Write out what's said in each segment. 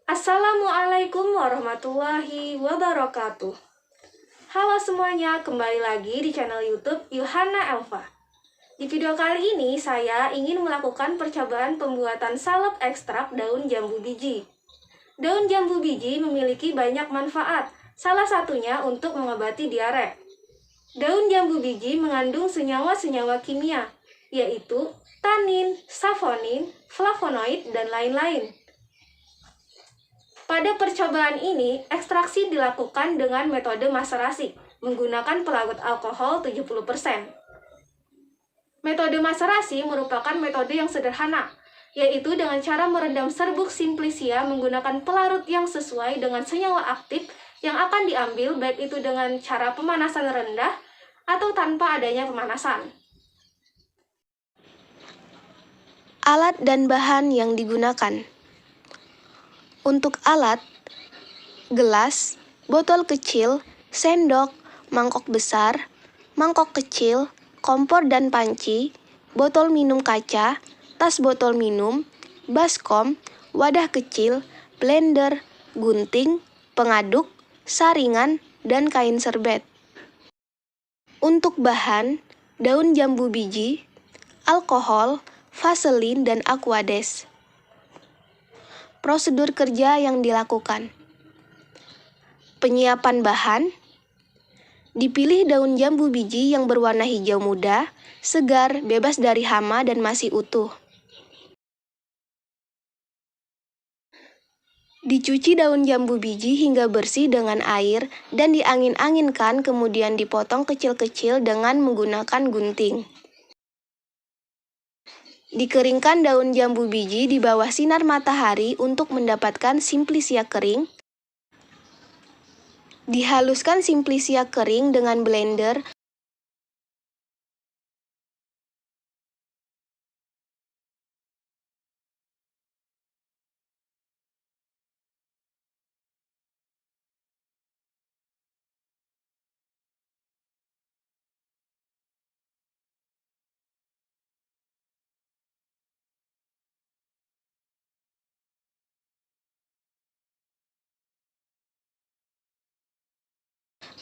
Assalamualaikum warahmatullahi wabarakatuh. Halo semuanya, kembali lagi di channel YouTube Ilhana Elva. Di video kali ini saya ingin melakukan percobaan pembuatan salep ekstrak daun jambu biji. Daun jambu biji memiliki banyak manfaat, salah satunya untuk mengobati diare. Daun jambu biji mengandung senyawa-senyawa kimia, yaitu tanin, savonin, flavonoid, dan lain-lain. Pada percobaan ini, ekstraksi dilakukan dengan metode maserasi, menggunakan pelarut alkohol 70%. Metode maserasi merupakan metode yang sederhana, yaitu dengan cara merendam serbuk simplicia menggunakan pelarut yang sesuai dengan senyawa aktif yang akan diambil, baik itu dengan cara pemanasan rendah atau tanpa adanya pemanasan. Alat dan bahan yang digunakan. Untuk alat, gelas, botol kecil, sendok, mangkok besar, mangkok kecil, kompor dan panci, botol minum kaca, tas botol minum, baskom, wadah kecil, blender, gunting, pengaduk, saringan, dan kain serbet. Untuk bahan, daun jambu biji, alkohol, vaselin, dan aquades. Prosedur kerja yang dilakukan. Penyiapan bahan. Dipilih daun jambu biji yang berwarna hijau muda, segar, bebas dari hama, dan masih utuh. Dicuci daun jambu biji hingga bersih dengan air dan diangin-anginkan, kemudian dipotong kecil-kecil dengan menggunakan gunting. Dikeringkan daun jambu biji di bawah sinar matahari untuk mendapatkan simplicia kering. Dihaluskan simplicia kering dengan blender.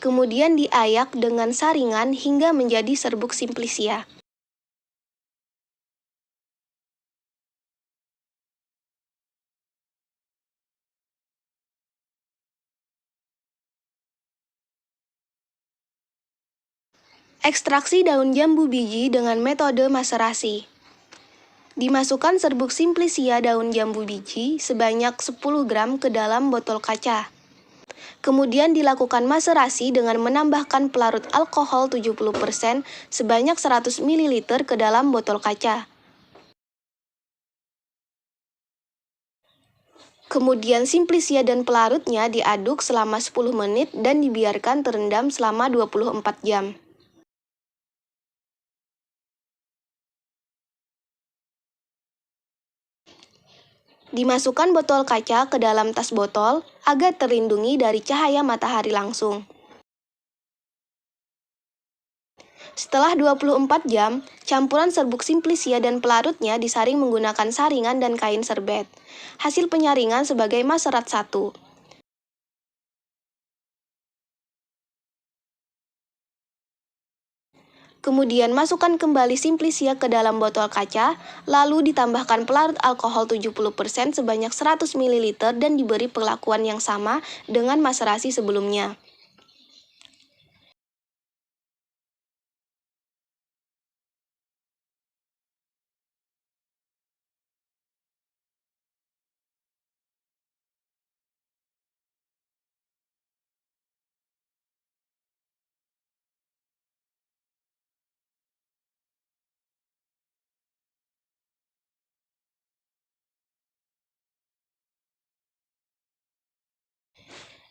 Kemudian diayak dengan saringan hingga menjadi serbuk simplicia. Ekstraksi daun jambu biji dengan metode maserasi. Dimasukkan serbuk simplicia daun jambu biji sebanyak 10 gram ke dalam botol kaca. Kemudian dilakukan maserasi dengan menambahkan pelarut alkohol 70% sebanyak 100 ml ke dalam botol kaca. Kemudian simplicia dan pelarutnya diaduk selama 10 menit dan dibiarkan terendam selama 24 jam. Dimasukkan botol kaca ke dalam tas botol agar terlindungi dari cahaya matahari langsung. Setelah 24 jam, campuran serbuk simplicia dan pelarutnya disaring menggunakan saringan dan kain serbet. Hasil penyaringan sebagai maserat 1. Kemudian masukkan kembali simplicia ke dalam botol kaca, lalu ditambahkan pelarut alkohol 70% sebanyak 100 ml dan diberi perlakuan yang sama dengan maserasi sebelumnya.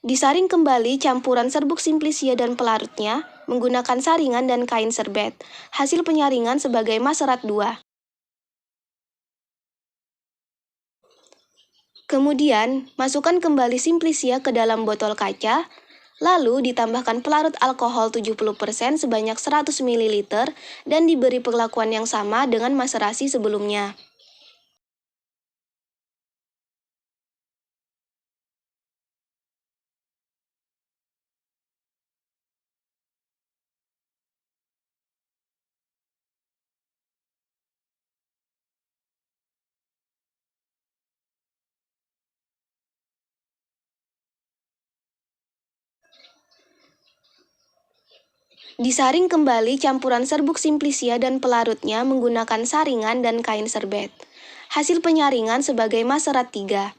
Disaring kembali campuran serbuk simplicia dan pelarutnya menggunakan saringan dan kain serbet. Hasil penyaringan sebagai maserat 2. Kemudian, masukkan kembali Simplicia ke dalam botol kaca, lalu ditambahkan pelarut alkohol 70% sebanyak 100 ml dan diberi perlakuan yang sama dengan maserasi sebelumnya. Disaring kembali campuran serbuk Simplicia dan pelarutnya menggunakan saringan dan kain serbet. Hasil penyaringan sebagai maserat 3.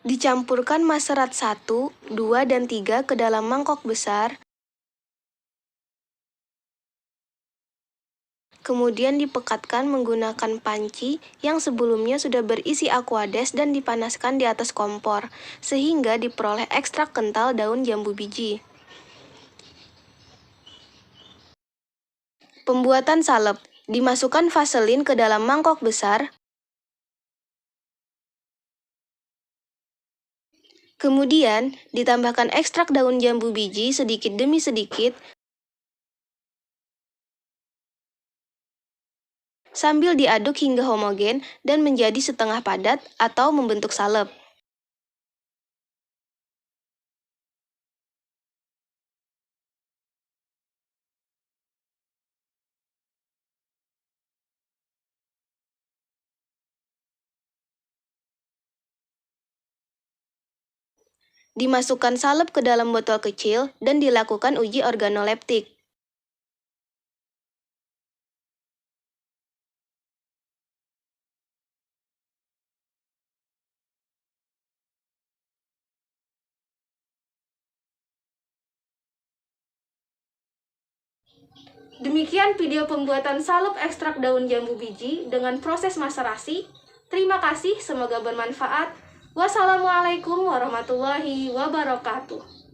Dicampurkan maserat 1, 2, dan 3 ke dalam mangkok besar. Kemudian dipekatkan menggunakan panci yang sebelumnya sudah berisi aquades dan dipanaskan di atas kompor, sehingga diperoleh ekstrak kental daun jambu biji. Pembuatan salep. Dimasukkan vaselin ke dalam mangkok besar. Kemudian, ditambahkan ekstrak daun jambu biji sedikit demi sedikit, sambil diaduk hingga homogen dan menjadi setengah padat atau membentuk salep. Dimasukkan salep ke dalam botol kecil dan dilakukan uji organoleptik. Demikian video pembuatan salep ekstrak daun jambu biji dengan proses maserasi. Terima kasih, semoga bermanfaat. Wassalamualaikum warahmatullahi wabarakatuh.